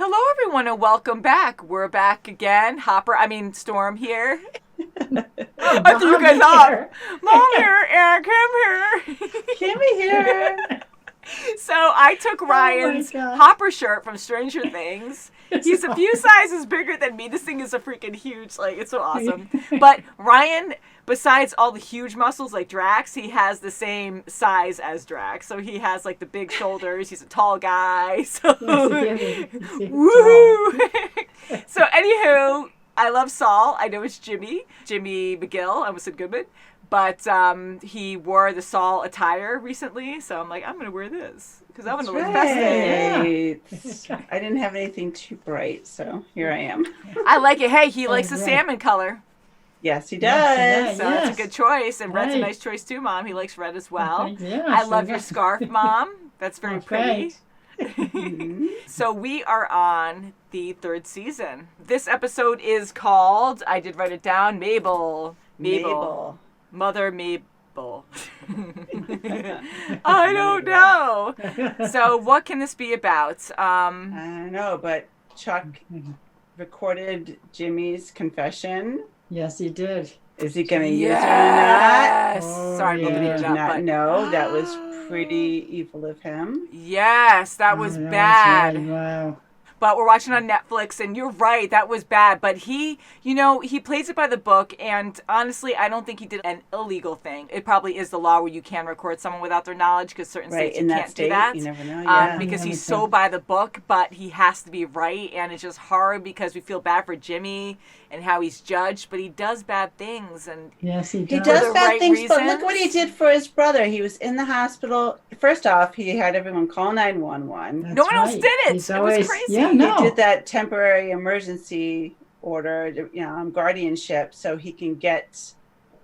Hello, everyone, and welcome back. We're back again. Storm here. I threw you guys off. Mom here and Kim here. Kimmy here. So I took Ryan's Hopper shirt from Stranger Things. He's a few sizes bigger than me. This thing is a freaking huge, it's so awesome. But Ryan, besides all the huge muscles like Drax, he has the same size as Drax. So he has the big shoulders. He's a tall guy. So woo! So anywho, I love Saul. I know it's Jimmy McGill. I almost said Goodman. But he wore the Saul attire recently, so I'm like, I'm going to wear this because I'm going to look festive. Yeah. I didn't have anything too bright, so here I am. I like it. Hey, he likes the salmon color. Yes, he does. So that's a good choice. And red's a nice choice too, Mom. He likes red as well. Yeah, I love your scarf, Mom. That's very pretty. So we are on the 3rd season. This episode is called, I did write it down, Mabel. Mother Mabel. I don't know. So what can this be about? I don't know, but Chuck recorded Jimmy's confession. Yes, he did. Is he going to use it or not? Oh, sorry, I'm did not know. That was pretty evil of him. Yes, that was bad. Right. Wow. But we're watching on Netflix, and you're right, that was bad. But he plays it by the book, and honestly, I don't think he did an illegal thing. It probably is the law where you can record someone without their knowledge, because certain states you can't do that. You never know, because he's so by the book, but he has to be right, and it's just hard because we feel bad for Jimmy and how he's judged, but he does bad things. And yes, he does. He does bad things, reasons. but look what he did for his brother. He was in the hospital. First off, he had everyone call 911. No one else did it. He's It always, was crazy. Yeah, no. He did that temporary emergency order, guardianship, so he can get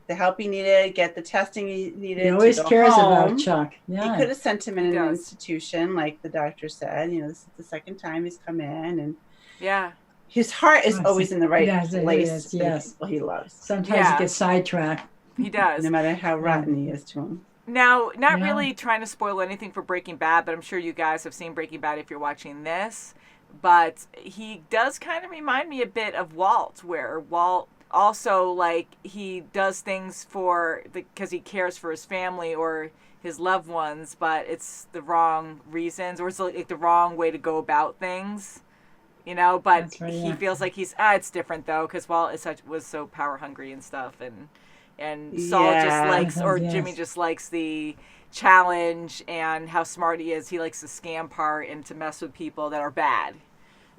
the help he needed, get the testing he needed. He always cares home. about Chuck. Yeah. He could have sent him in an institution, like the doctor said. This is the second time he's come in, and his heart is always in the right place. Yes, people he loves. Sometimes he gets sidetracked. He does, no matter how rotten he is to him. Now, not really trying to spoil anything for Breaking Bad, but I'm sure you guys have seen Breaking Bad if you're watching this. But he does kind of remind me a bit of Walt, where Walt also, he does things because he cares for his family or his loved ones, but it's the wrong reasons, or it's the wrong way to go about things, but he feels like it's different though, because Walt was so power hungry and stuff, and Saul just likes, or Jimmy just likes the challenge and how smart he is. He likes the scam part and to mess with people that are bad.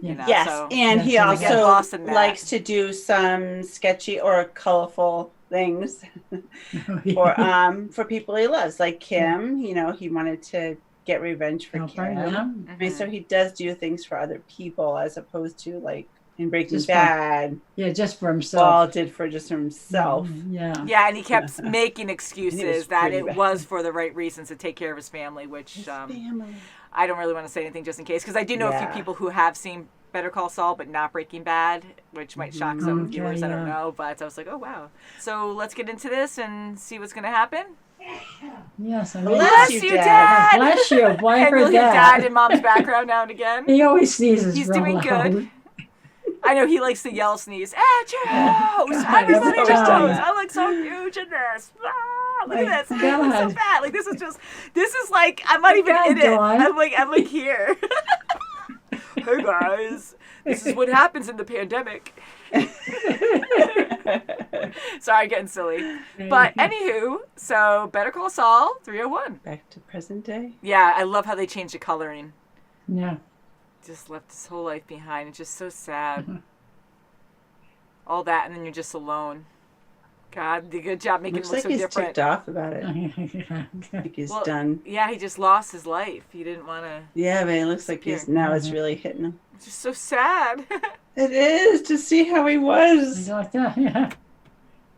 And he also likes to do some sketchy or colorful things for people he loves, like Kim. He wanted to get revenge for Kim. So he does do things for other people as opposed to in Breaking Bad. Just for himself. Saul did for himself. And he kept making excuses that it was for the right reasons, to take care of his family, which I don't really want to say anything just in case, because I do know a few people who have seen Better Call Saul but not Breaking Bad, which might shock some viewers. I don't know, but I was like, oh wow. So let's get into this and see what's going to happen. Yes, bless you, Dad. Bless you. Why and her Dad in Mom's background now and again. He always sneezes. He's doing good. I know he likes to yell, sneeze. Achoo! Everybody just knows. I look so huge in this. Look at this. I'm so fat. This is like, I'm not even in it. I'm like here. Hey guys, this is what happens in the pandemic. Sorry, getting silly. But anywho, so Better Call Saul 301. Back to present day. Yeah, I love how they changed the coloring. Yeah. Just left his whole life behind. It's just so sad. All that, and then you're just alone. God, the good job making it look so different. Looks like he's ticked off about it. I think he's done. Yeah, he just lost his life. He didn't want to. Yeah, but it looks like now it's really hitting him. It's just so sad. It is, to see how he was. Like that, yeah. At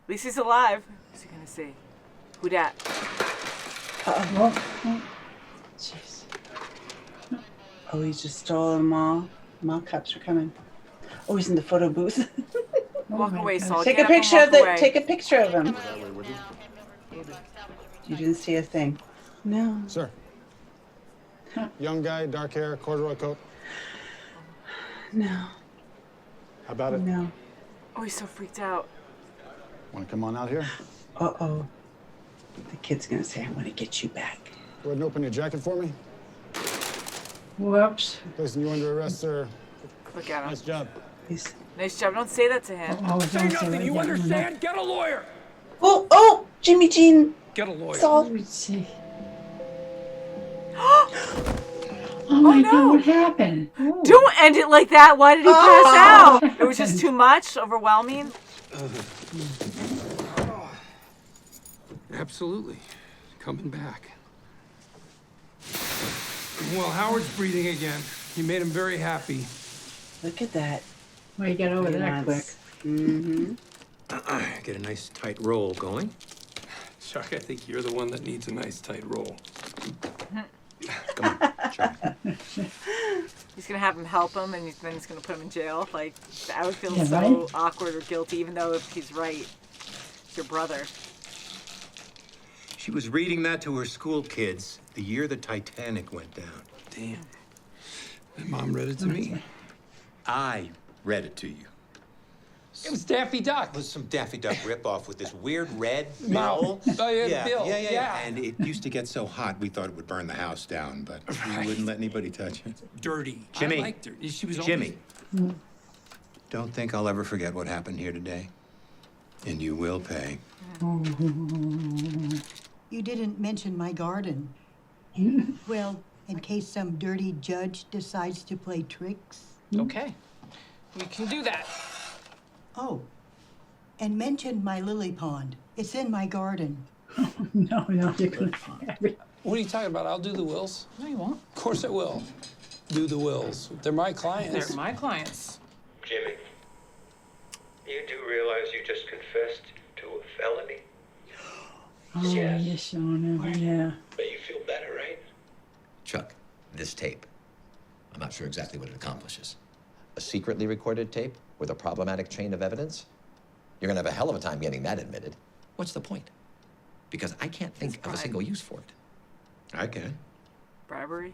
least he's alive. What's he gonna say? Who dat? Jeez. Oh, he just stole them all. Mall cops are coming. Oh, he's in the photo booth. Walk away, Saul. Take a picture of him. You didn't see a thing. No. Sir. Young guy, dark hair, corduroy coat. No. How about it? No. Oh, he's so freaked out. Want to come on out here? Uh-oh. The kid's gonna say, I want to get you back. Go ahead and open your jacket for me. Whoops. Placing you under arrest, sir. Look at him. Nice job. He's... Nice job. Don't say that to him. Say nothing, you understand? Get a lawyer! Oh, Jimmy Jean. Get a lawyer. Saul. Let's see. Oh my no. God, what happened? Ooh. Don't end it like that. Why did he pass out? It was just too much, overwhelming. Absolutely. Coming back. Well, Howard's breathing again. He made him very happy. Look at that. Well, you got over that quick. Mm-hmm. Get a nice tight roll going. Chuck, I think you're the one that needs a nice tight roll. Come on, Chuck. He's gonna have him help him, and then he's gonna put him in jail. Like, I would feel Yeah, so right? awkward or guilty, even though if he's right, it's your brother. She was reading that to her school kids the year the Titanic went down. Damn. And Mom read it to me. I read it to you. It was Daffy Duck. It was some Daffy Duck ripoff with this weird red Mouth. bill. Oh, yeah, Bill. Yeah. And it used to get so hot, we thought it would burn the house down, but we wouldn't let anybody touch it. Dirty. Jimmy. I liked her. She was Jimmy. Don't think I'll ever forget what happened here today. And you will pay. You didn't mention my garden. Well, in case some dirty judge decides to play tricks. Okay, we can do that. Oh, and mention my lily pond. It's in my garden. No, you're gonna. What are you talking about? I'll do the wills. No, you won't. Of course I will. Do the wills. They're my clients. They're my clients. Jimmy, you do realize you just confessed to a felony? Oh, you're showing him. Yeah. But you feel better, right? Chuck, this tape, I'm not sure exactly what it accomplishes. A secretly recorded tape with a problematic chain of evidence? You're gonna have a hell of a time getting that admitted. What's the point? Because I can't think of a single use for it. I can. Bribery.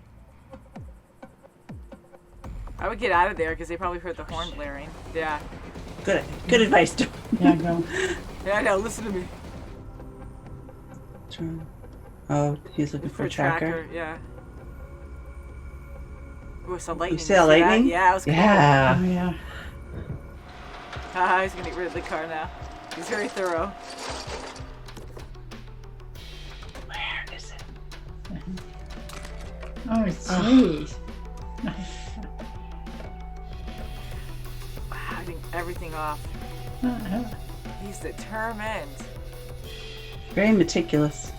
I would get out of there because they probably heard the horn blaring. Yeah. Good advice. Yeah, go. Yeah, I know. Listen to me. Oh, he's looking for a tracker. Yeah. Ooh, I saw lightning. You see that lightning? Yeah, I was gonna Oh, yeah. he's gonna get rid of the car now. He's very thorough. Where is it? Oh, jeez. Hiding everything off. He's determined. Very meticulous.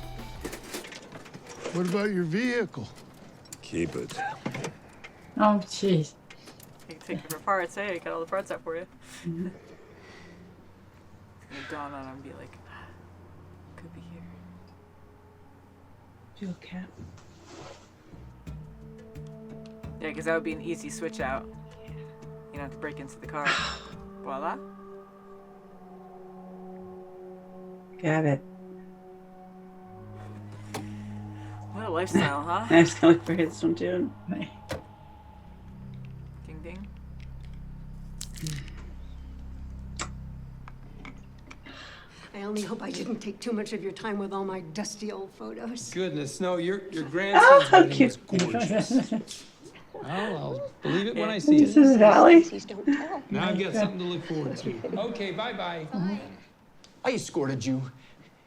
What about your vehicle? Keep it. Oh, jeez. You can take it for parts. Hey, I got all the parts out for you. Mm-hmm. It's gonna dawn on him and be like, could be here. Jewel cap. Yeah, because that would be an easy switch out. You don't have to break into the car. Voila. Got it. What a lifestyle, huh? I was gonna look for his one too. Ding ding. I only hope I didn't take too much of your time with all my dusty old photos. Goodness, no, your grandson's wedding was cute. gorgeous. I'll believe it when I see This it. is Valley. Please don't tell. Now I've got something to look forward to. Okay, bye-bye. I escorted you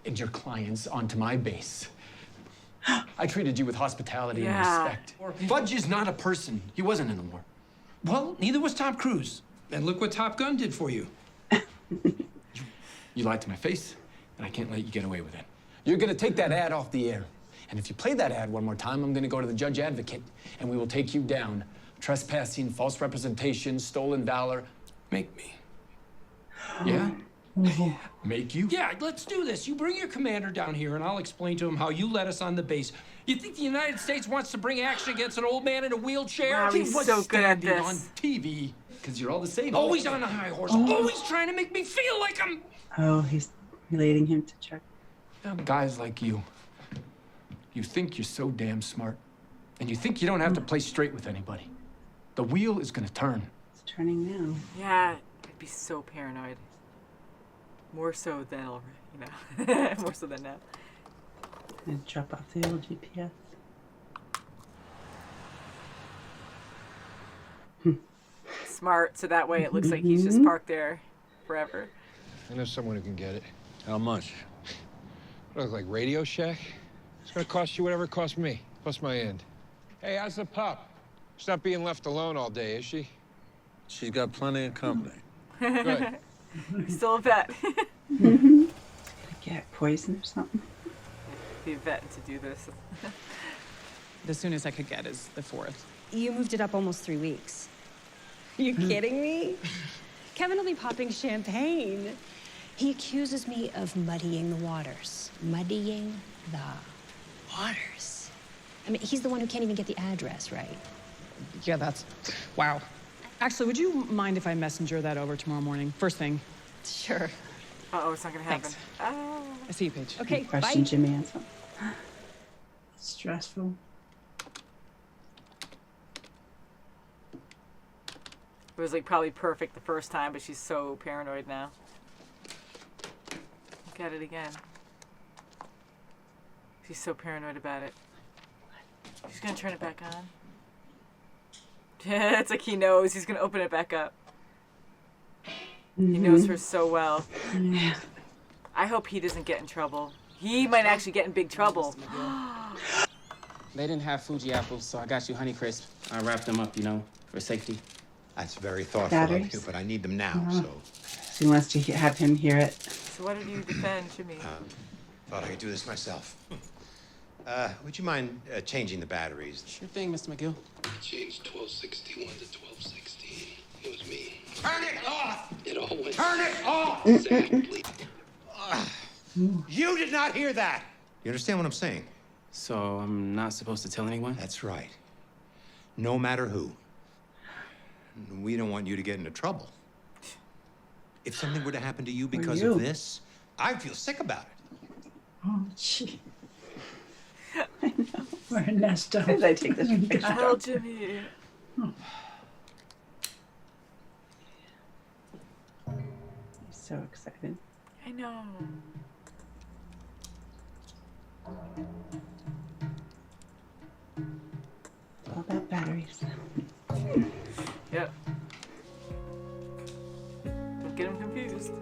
and your clients onto my base. I treated you with hospitality and respect. Fudge is not a person. He wasn't in the war. Well, neither was Tom Cruise. And look what Top Gun did for you. You lied to my face, and I can't let you get away with it. You're gonna take that ad off the air. And if you play that ad one more time, I'm gonna go to the judge advocate, and we will take you down. Trespassing, false representation, stolen valor. Make me. Yeah? Make you? Yeah, let's do this. You bring your commander down here, and I'll explain to him how you let us on the base. You think the United States wants to bring action against an old man in a wheelchair? Wow, he's so good at this. On TV, because you're all the same. Always on a high horse. Always trying to make me feel like I'm... Oh, he's relating him to Chuck. Guys like you think you're so damn smart, and you think you don't have to play straight with anybody. The wheel is gonna turn. turning now. Yeah, I'd be so paranoid. More so than already, more so than now. And drop off the old GPS. Smart, so that way it looks like he's just parked there forever. I know someone who can get it. How much? Look like Radio Shack? It's gonna cost you whatever it cost me, plus my end. Hey, how's the pup? She's not being left alone all day, is she? She's got plenty of company. Good. Still a vet. Get poison or something. Be a vet to do this. The soonest I could get is the 4th. You moved it up almost 3 weeks. Are you kidding me? Kevin will be popping champagne. He accuses me of muddying the waters. Muddying the waters. I mean, he's the one who can't even get the address right. Yeah, that's... Wow. Actually, would you mind if I messenger that over tomorrow morning? First thing. Sure. Uh-oh, it's not gonna happen. Thanks. I see you, Paige. Okay, Question bye. Jimmy answer. Stressful. It was like probably perfect the first time, but she's so paranoid now. Look at it again. She's so paranoid about it. She's gonna turn it back on. It's like he knows he's gonna open it back up. He knows her so well. Yeah. I hope he doesn't get in trouble. He might actually get in big trouble. They didn't have Fuji apples, so I got you Honeycrisp. I wrapped them up, for safety. That's very thoughtful of you, but I need them now, so... She wants to have him hear it. So what did you defend, Jimmy? Thought I could do this myself. Would you mind changing the batteries? Sure thing, Mr. McGill. Changed 1261 to 1216. It was me. Turn it off! It all went... Turn it off! Exactly. You did not hear that! You understand what I'm saying? So I'm not supposed to tell anyone? That's right. No matter who. We don't want you to get into trouble. If something were to happen to you because of this, I'd feel sick about it. Oh, gee. I know. We're nest up. As I take this picture. Oh, Jimmy. He's so excited. I know. All about batteries. Yep. Don't get him confused.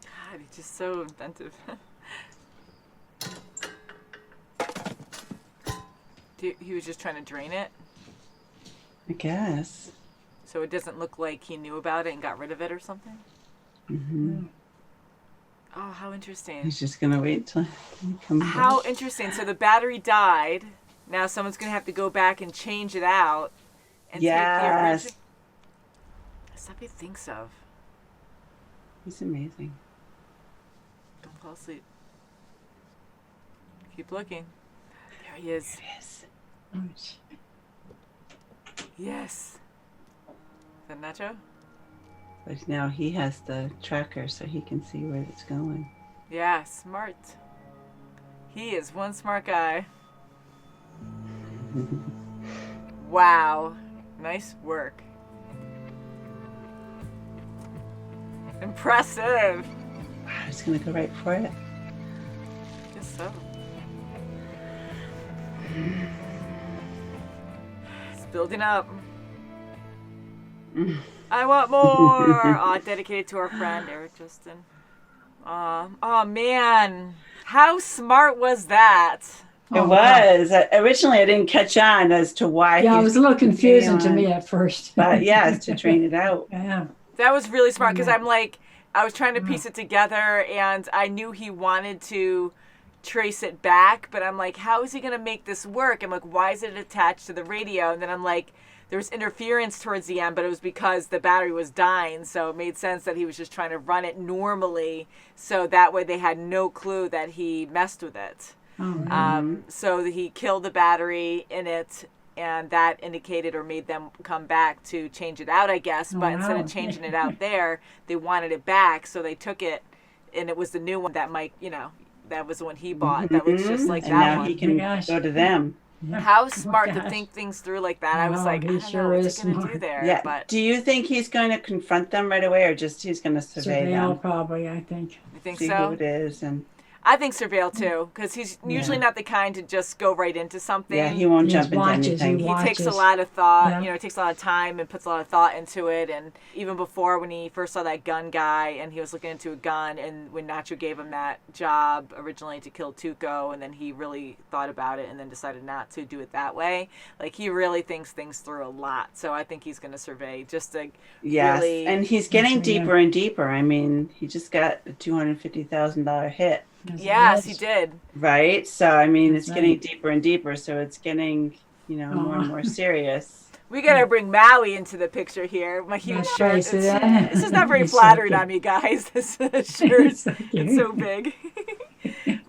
God, he's just so inventive. He was just trying to drain it? I guess. So it doesn't look like he knew about it and got rid of it or something? Mm-hmm. Oh, how interesting. He's just gonna wait till he comes How back. interesting. So the battery died. Now someone's going to have to go back and change it out. And take the original. Stuff he thinks of. He's amazing. Don't fall asleep. Keep looking. There he is. There it is. Yes. Is that Nacho? But now he has the tracker so he can see where it's going. Yeah, smart. He is one smart guy. Wow. Nice work. Impressive. Wow, he's gonna go right for it. Guess so. It's building up. I want more. Oh, dedicated to our friend Eric Justin. Oh man, how smart was that? It was. Originally, I didn't catch on as to why. Yeah, it was a little confusing to me at first. But yes, to train it out. Yeah. That was really smart because I'm like, I was trying to piece it together and I knew he wanted to trace it back, but I'm like, how is he going to make this work? I'm like, why is it attached to the radio? And then I'm like, there was interference towards the end, but it was because the battery was dying, so it made sense that he was just trying to run it normally, so that way they had no clue that he messed with it. So he killed the battery in it, and that indicated or made them come back to change it out, I guess. But instead of changing it out there, they wanted it back, so they took it, and it was the new one that Mike, that was the one he bought. That looks just like and that now one. he can go to them. How smart to think things through like that. I was like, I don't know what's he going to do there. Yeah. But do you think he's going to confront them right away, or just he's going to survey them? Probably, I think. You think See so? who it is, and I think surveil too, because he's usually not the kind to just go right into something. Yeah, he won't jump into anything. He takes a lot of thought, you know, takes a lot of time and puts a lot of thought into it. And even before, when he first saw that gun guy and he was looking into a gun, and when Nacho gave him that job originally to kill Tuco, and then he really thought about it and then decided not to do it that way. Like, he really thinks things through a lot. So I think he's going to survey just to really... and he's getting deeper and deeper. I mean, he just got a $250,000 hit. Yes, he did. Right? So, I mean, it's getting deeper and deeper. So it's getting, you know, more and more serious. We got to bring Maui into the picture here. My huge shirt. This is not very flattering on me, guys. This shirt. It's so big.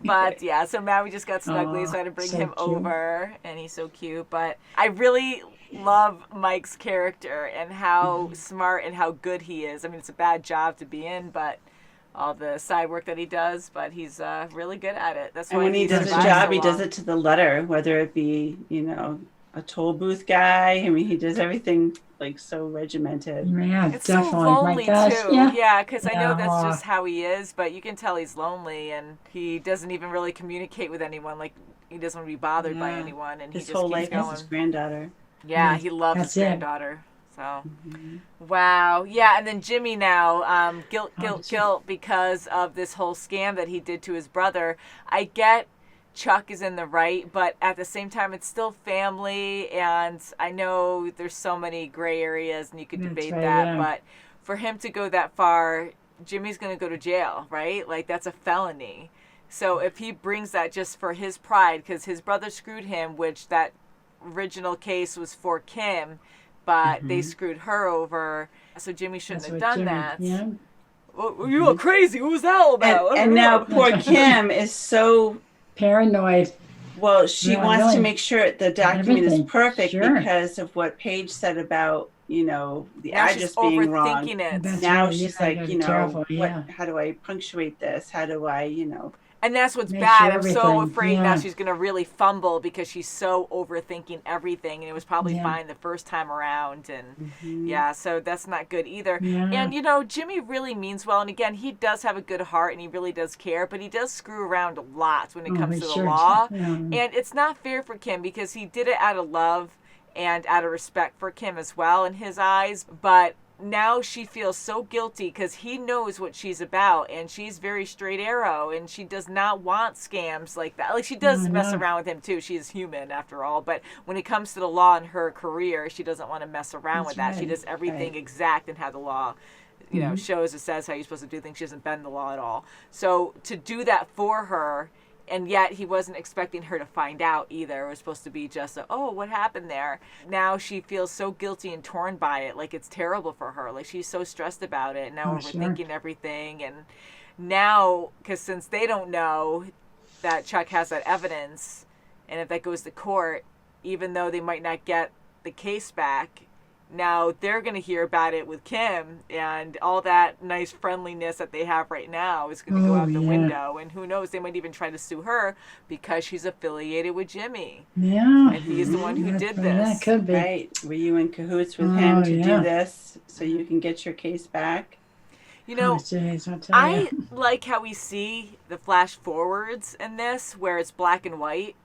But, yeah, so Maui just got snuggly, so I had to bring him over. And he's so cute. But I really love Mike's character and how smart and how good he is. I mean, it's a bad job to be in, but... all the side work that he does, but he's really good at it. That's why when he does a job, he does it to the letter, whether it be, you know, a toll booth guy. I mean, he does everything like so regimented. Yeah, it's definitely. so lonely too. Yeah, because I know Yeah. that's just how he is, but you can tell he's lonely, and he doesn't even really communicate with anyone. Like, he doesn't want to be bothered by anyone, and his he just whole keeps life going. is his granddaughter. Yeah, he loves his That's it. granddaughter. So, wow. Yeah, and then Jimmy now, guilt because of this whole scam that he did to his brother. I get Chuck is in the right, but at the same time, it's still family, and I know there's so many gray areas, and you could debate that, but for him to go that far, Jimmy's going to go to jail, right? Like, that's a felony. So if he brings that just for his pride, because his brother screwed him, which that original case was for Kim, but they screwed her over, so Jimmy shouldn't have done that. Yeah. Well, you look crazy. What was that all about? And now poor Kim is so paranoid. Well, she Yeah, wants really. to make sure the document is Everything. perfect Sure. because of what Paige said about, you know, the Now she's address being wrong. overthinking it. That's Now right, she's yeah, like, gotta you be know, careful, yeah. how do I punctuate this? How do I, you know? And that's what's Make bad. sure I'm so everything, afraid now yeah. she's going to really fumble because she's so overthinking everything. And it was probably Yeah. fine the first time around. And yeah, so that's not good either. Yeah. And, you know, Jimmy really means well. And again, he does have a good heart and he really does care. But he does screw around a lot when it comes he to the sure law. does. Yeah. And it's not fair for Kim because he did it out of love and out of respect for Kim as well in his eyes. But now she feels so guilty because he knows what she's about, and she's very straight arrow, and she does not want scams like that. Like, she does mess around with him too. She is human after all, but when it comes to the law in her career, she doesn't want to mess around with that. She does everything exact and how the law, you know, shows or says how you're supposed to do things. She doesn't bend the law at all. So to do that for her, and yet he wasn't expecting her to find out either. It was supposed to be just oh, what happened there? Now she feels so guilty and torn by it. Like, it's terrible for her. Like, she's so stressed about it. Now overthinking everything. And now, because since they don't know that Chuck has that evidence, and if that goes to court, even though they might not get the case back, now they're going to hear about it with Kim, and all that nice friendliness that they have right now is going to go out the window. And who knows, they might even try to sue her because she's affiliated with Jimmy. Yeah. And he's the one who did this. That could be. Right. Were you in cahoots with him to do this so you can get your case back? You know, Jeez, I'll tell I you. like how we see the flash forwards in this, where it's black and white,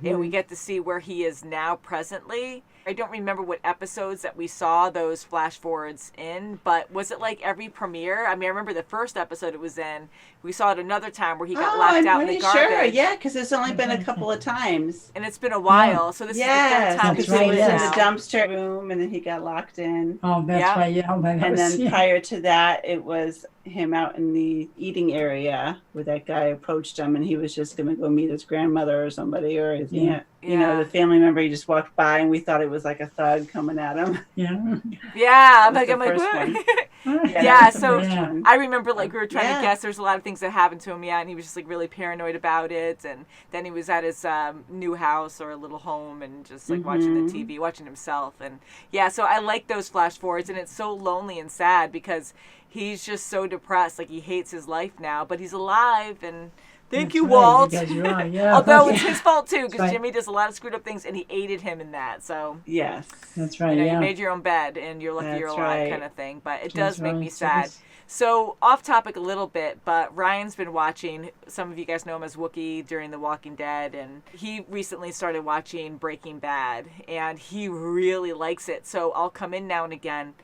and we get to see where he is now presently. I don't remember what episodes that we saw those flash forwards in, but was it like every premiere? I mean, I remember the first episode it was in. We saw it another time where he got locked out in the garbage. Sure, yeah, because it's only been a couple of times. And it's been a while, so this is the third time because we've he seen was it in now. the dumpster room and then he got locked in. Oh, that's right, yeah. And then prior to that, it was him out in the eating area where that guy approached him and he was just going to go meet his grandmother or somebody or his aunt. You know, the family member, he just walked by and we thought it was like a thug coming at him. Yeah. Yeah, I'm That like, was the what? first one. Yeah, so Yeah. I remember like we were trying Yeah. to guess. There's a lot of things that happened to him, and he was just like really paranoid about it. And then he was at his new house or a little home and just like watching the TV, watching himself. And yeah, so I like those flash forwards, and it's so lonely and sad because he's just so depressed. Like, he hates his life now, but he's alive, and Thank you, Walt. Because you are, yeah. Although it's his fault too, because Right. Jimmy does a lot of screwed up things, and he aided him in that. So yes, that's right. you know, yeah. you made your own bed, and you're lucky you're That's alive, right. kind of thing. But it That's does make right. me So sad. this- So off topic a little bit, but Ryan's been watching. Some of you guys know him as Wookiee during The Walking Dead, and he recently started watching Breaking Bad, and he really likes it. So I'll come in now and again,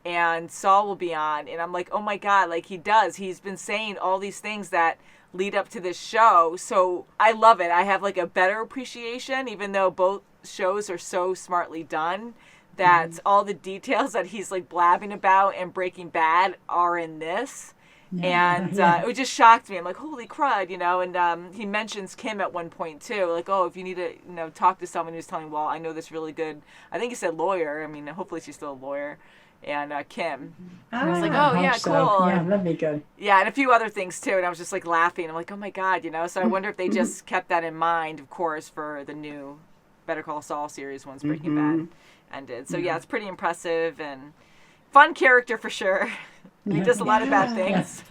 and Saul will be on, and I'm like, oh my god, like he does. He's been saying all these things that lead up to this show, so I love it. I have like a better appreciation, even though both shows are so smartly done, that all the details that he's like blabbing about in Breaking Bad are in this. And it just shocked me. I'm like, holy crud, you know. And he mentions Kim at one point too, like, oh, if you need to, you know, talk to someone who's telling, well, I know this really good, I think he said lawyer. I mean, hopefully she's still a lawyer. And Kim. I was like, oh yeah, so. cool. Yeah, that'd be good. Yeah, and a few other things too. And I was just like laughing. I'm like, oh my god, you know. So I wonder if they just kept that in mind, of course, for the new Better Call Saul series once Breaking Bad ended. So yeah, it's pretty impressive and fun character for sure. He does a lot of bad things.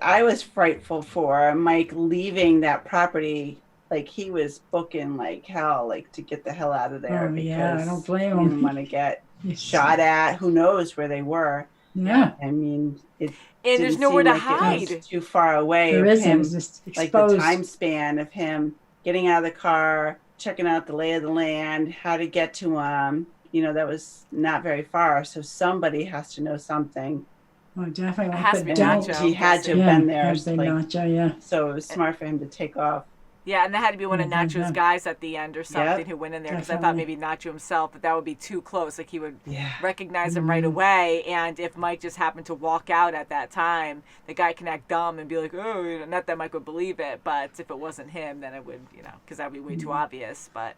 I was frightful for Mike leaving that property. Like he was booking like hell, like to get the hell out of there. Oh, because yeah, I don't blame he him. didn't want to get shot at. Who knows where they were? Yeah. I mean, it. And there's didn't nowhere seem to like hide. It was too far away. There of isn't. him, It's just like the exposed. time span of him getting out of the car, checking out the lay of the land, how to get to him. You know, that was not very far. So somebody has to know something. Oh, definitely. It has to be And Nacho. he had to have Yeah, been there. has to be Like, Nacho, yeah. so it was smart for him to take off. Yeah, and that had to be one of Mhm, Nacho's yeah. guys at the end or something Yep. who went in there, because I thought maybe Definitely. Nacho himself, but that would be too close. Like he would Yeah. recognize him right away, and if Mike just happened to walk out at that time, the guy can act dumb and be like, oh, you know, not that Mike would believe it, but if it wasn't him, then it would, you know, because that would be way too obvious. But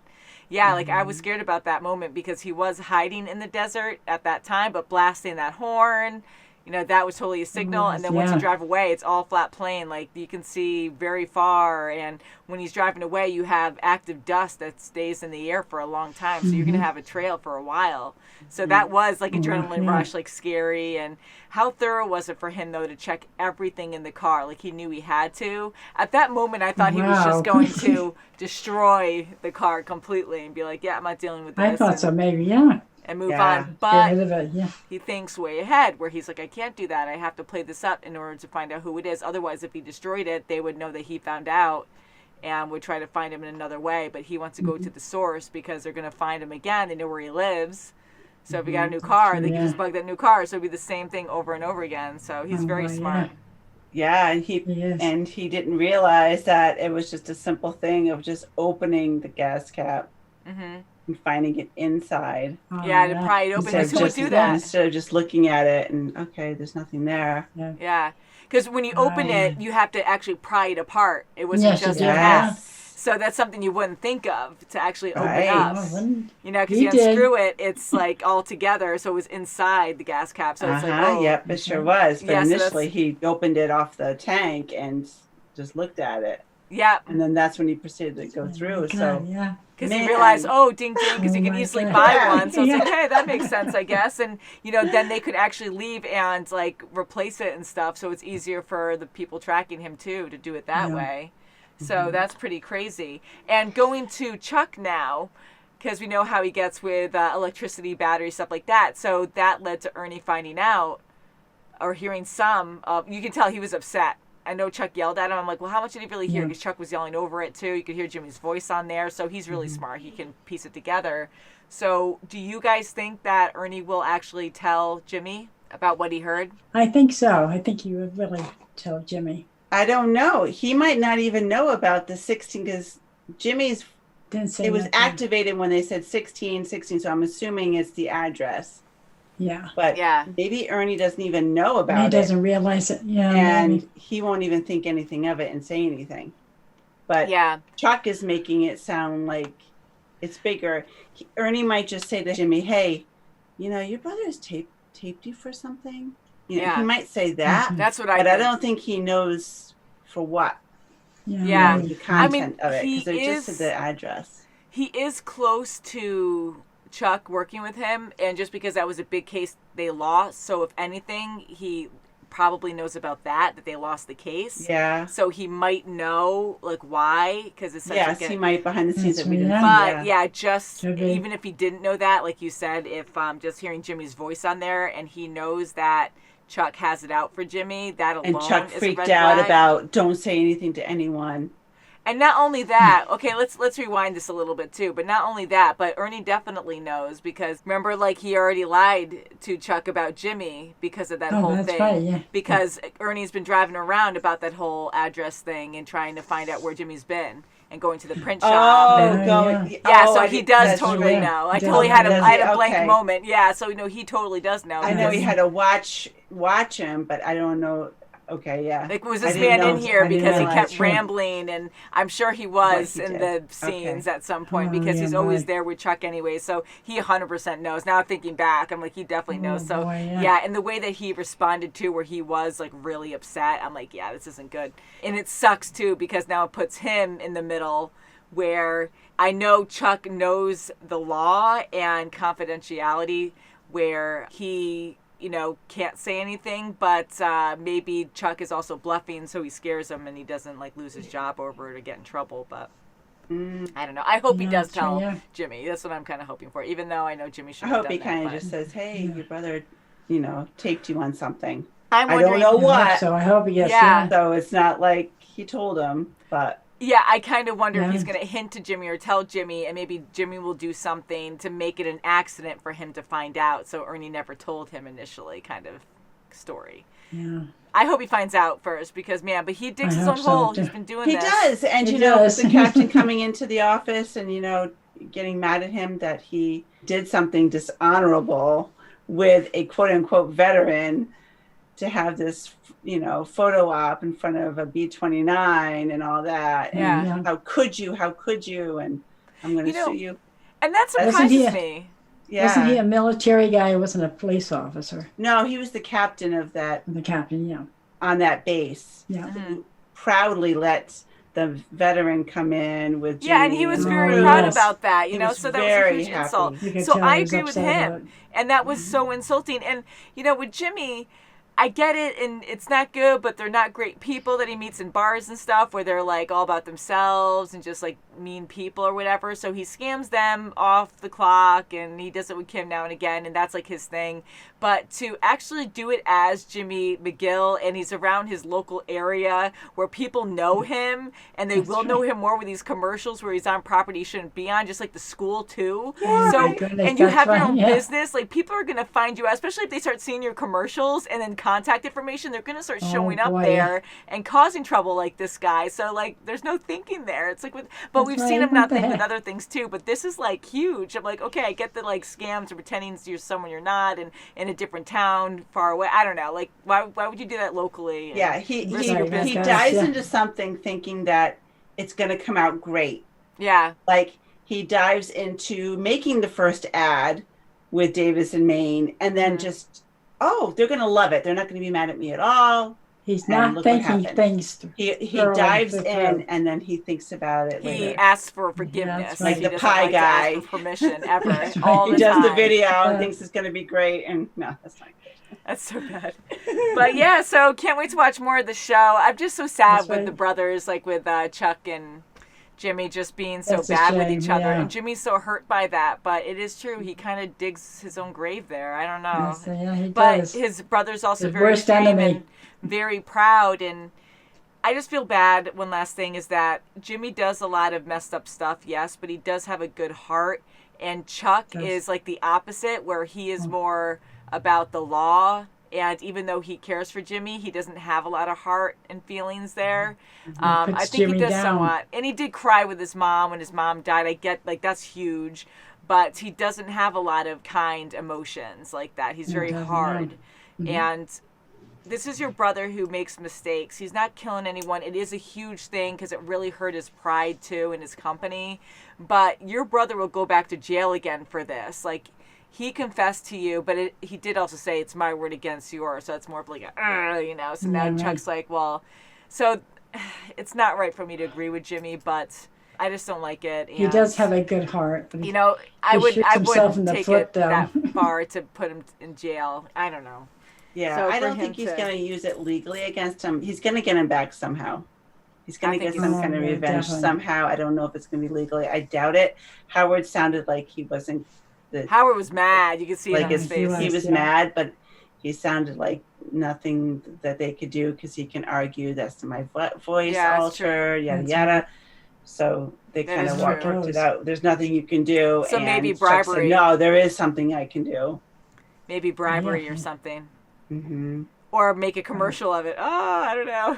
yeah, like I was scared about that moment because he was hiding in the desert at that time, but blasting that horn. You know, that was totally a signal. And then once you yeah. drive away, it's all flat plain. Like, you can see very far. And when he's driving away, you have active dust that stays in the air for a long time. So you're going to have a trail for a while. So that was like adrenaline rush, like scary. And how thorough was it for him, though, to check everything in the car? Like, he knew he had to. At that moment, I thought he was just going to destroy the car completely and be like, yeah, I'm not dealing with this. I thought so, maybe, yeah. And move Yeah. on. Get But rid of it, yeah. he thinks way ahead, where he's like, I can't do that. I have to play this up in order to find out who it is. Otherwise, if he destroyed it, they would know that he found out and would try to find him in another way. But he wants to go to the source because they're going to find him again. They know where he lives. So if he got a new car, they can just bug that new car. So it'd be the same thing over and over again. So he's very smart. Yeah, and he didn't realize that it was just a simple thing of just opening the gas cap and finding it inside. Yeah, to pry it open. Who would do that? Instead of just looking at it and, okay, there's nothing there. Yeah. Because when you open it, you have to actually pry it apart. It wasn't Yes, just you a do. cap. So that's something you wouldn't think of, to actually open Right. up. Oh, You know, because he you did. unscrew it, it's like all together. So it was inside the gas cap. So it's like, oh. Yep, it sure was. But Yeah, so initially, he opened it off the tank and just looked at it. Yeah. And then that's when he proceeded to go through. So yeah. Because he realized, oh, ding, ding, because you can easily buy Yeah. one. So it's like, Yeah. hey, that makes sense, I guess. And, you know, then they could actually leave and, like, replace it and stuff. So it's easier for the people tracking him, too, to do it that way. So that's pretty crazy. And going to Chuck now, because we know how he gets with electricity, battery, stuff like that. So that led to Ernie finding out or hearing some of, you can tell he was upset. I know Chuck yelled at him. I'm like, well, how much did he really hear? Because Chuck was yelling over it, too. You could hear Jimmy's voice on there. So he's really smart. He can piece it together. So do you guys think that Ernie will actually tell Jimmy about what he heard? I think so. I think he would really tell Jimmy. I don't know. He might not even know about the 16 because Jimmy's, Didn't say it was nothing. activated when they said 16. So I'm assuming it's the address. Yeah. But maybe Ernie doesn't even know about He it. doesn't realize it. Yeah. And maybe. he won't even think anything of it and say anything. But Chuck is making it sound like it's bigger. Ernie might just say to Jimmy, hey, you know, your brother's taped you for something. You know, he might say that. That's what I But think. I don't think he knows for what. Yeah. The content of it. Because they just said the address. He is close to Chuck working with him, and just because that was a big case they lost, so if anything, he probably knows about that they lost the case. Yeah. So he might know like why, because it's such Yes, a he might behind the scenes that we didn't. But just even if he didn't know that, like you said, if just hearing Jimmy's voice on there and he knows that Chuck has it out for Jimmy, that alone And Chuck is a freaked red out flag. about don't say anything to anyone. And not only that, okay, let's rewind this a little bit too. But not only that, but Ernie definitely knows because remember, like he already lied to Chuck about Jimmy because of that whole thing. Right, yeah. Because Ernie's been driving around about that whole address thing and trying to find out where Jimmy's been and going to the print shop. So he does totally know. I totally had a blank moment. Yeah, so he totally does know. I know he had to watch him, but I don't know. Okay, yeah. Like, was this man in here because he kept rambling, and I'm sure he was in the scenes at some point because he's always there with Chuck anyway, so he 100% knows. Now thinking back, I'm like, he definitely knows. So, and the way that he responded to where he was, like, really upset, I'm like, yeah, this isn't good. And it sucks, too, because now it puts him in the middle where I know Chuck knows the law and confidentiality where he can't say anything, but maybe Chuck is also bluffing, so he scares him and he doesn't like lose his job over it or get in trouble. But I don't know. I hope he does tell Jimmy. That's what I'm kind of hoping for, even though I know Jimmy should have done that. I hope he kind of just says, hey, your brother, taped you on something. I'm I don't know what. So I hope he gets So it's not like he told him, but... Yeah, I kind of wonder if he's going to hint to Jimmy or tell Jimmy, and maybe Jimmy will do something to make it an accident for him to find out, so Ernie never told him initially kind of story. Yeah. I hope he finds out first because, but he digs his own hole. He's been doing this. He does. And, with the captain coming into the office and, getting mad at him that he did something dishonorable with a quote-unquote veteran to have this photo op in front of a B-29 and all that. Yeah. And how could you? And I'm going to sue you. And that surprises me. Yeah. Wasn't he a military guy? He wasn't a police officer. No, he was the captain of that. The captain, yeah. On that base. Yeah. Who proudly let the veteran come in with Jimmy. Yeah, and he was very proud about that, so that was a huge happy. insult. So I agree with him. And that was so insulting. And, with Jimmy... I get it, and it's not good, but they're not great people that he meets in bars and stuff where they're, like, all about themselves and just, like, mean people or whatever. So he scams them off the clock, and he does it with Kim now and again, and that's, like, his thing. But to actually do it as Jimmy McGill, and he's around his local area where people know him, and they will know him more with these commercials where he's on property he shouldn't be on, just like the school, too. Yeah, so, and you have your own business. Like, people are going to find you, especially if they start seeing your commercials and then contact information, they're going to start showing up there and causing trouble like this guy. So, like, there's no thinking there. It's like, but we've seen him not think with other things too. But this is like huge. I'm like, okay, I get the like scams or pretending you're someone you're not, and in a different town far away. I don't know. Like, why would you do that locally? Yeah, he dives into something thinking that it's going to come out great. Yeah, like he dives into making the first ad with Davis and Maine, and then just. Oh, they're going to love it. They're not going to be mad at me at all. He's not thinking things. He dives in and then he thinks about it later. He asks for forgiveness. Like the pie guy. To ask for permission ever. He does the video and thinks it's going to be great. And no, that's not good. That's so bad. But yeah, so can't wait to watch more of the show. I'm just so sad with the brothers, like with Chuck and Jimmy just being so bad with each other. And Jimmy's so hurt by that. But it is true. He kind of digs his own grave there. I don't know. He but does. His brother's also very extreme and very proud. And I just feel bad. One last thing is that Jimmy does a lot of messed up stuff, yes, but he does have a good heart. And Chuck is like the opposite, where he is more about the law. And even though he cares for Jimmy, he doesn't have a lot of heart and feelings there. I think he does somewhat. And he did cry with his mom when his mom died. I get, like, that's huge. But he doesn't have a lot of kind emotions like that. He's very hard. And this is your brother who makes mistakes. He's not killing anyone. It is a huge thing because it really hurt his pride, too, in his company. But your brother will go back to jail again for this. Like, he confessed to you, but he did also say it's my word against yours. So it's more of like a, So now Chuck's like, well, so it's not right for me to agree with Jimmy, but I just don't like it. And, he does have a good heart. But I wouldn't take it that far to put him in jail. I don't know. Yeah, So I for don't think him he's to- going to use it legally against him. He's going to get him back somehow. He's going I to get think some so. kind of Yeah, revenge definitely. somehow. I don't know if it's going to be legally. I doubt it. Howard sounded like he wasn't. Howard was mad. You could see it Like on his face. he was Yeah. mad, but he sounded like nothing that they could do because he can argue that's my voice Yeah, that's true. alter, yada That's yada. right. So they That kind is of true. worked it out. There's nothing you can do. So and maybe Chuck said, bribery. no, there is something I can do. Maybe bribery Yeah. or something. Mm-hmm. Or make a commercial of it. Oh, I don't know.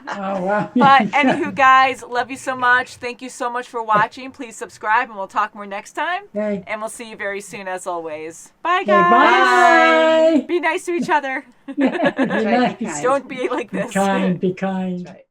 Oh, wow. But anywho, guys, love you so much. Thank you so much for watching. Please subscribe, and we'll talk more next time. Okay. And we'll see you very soon, as always. Bye, Okay, guys. bye. Be nice to each other. Yeah, be nice. kind. Don't be like Be this. kind, be kind. That's right.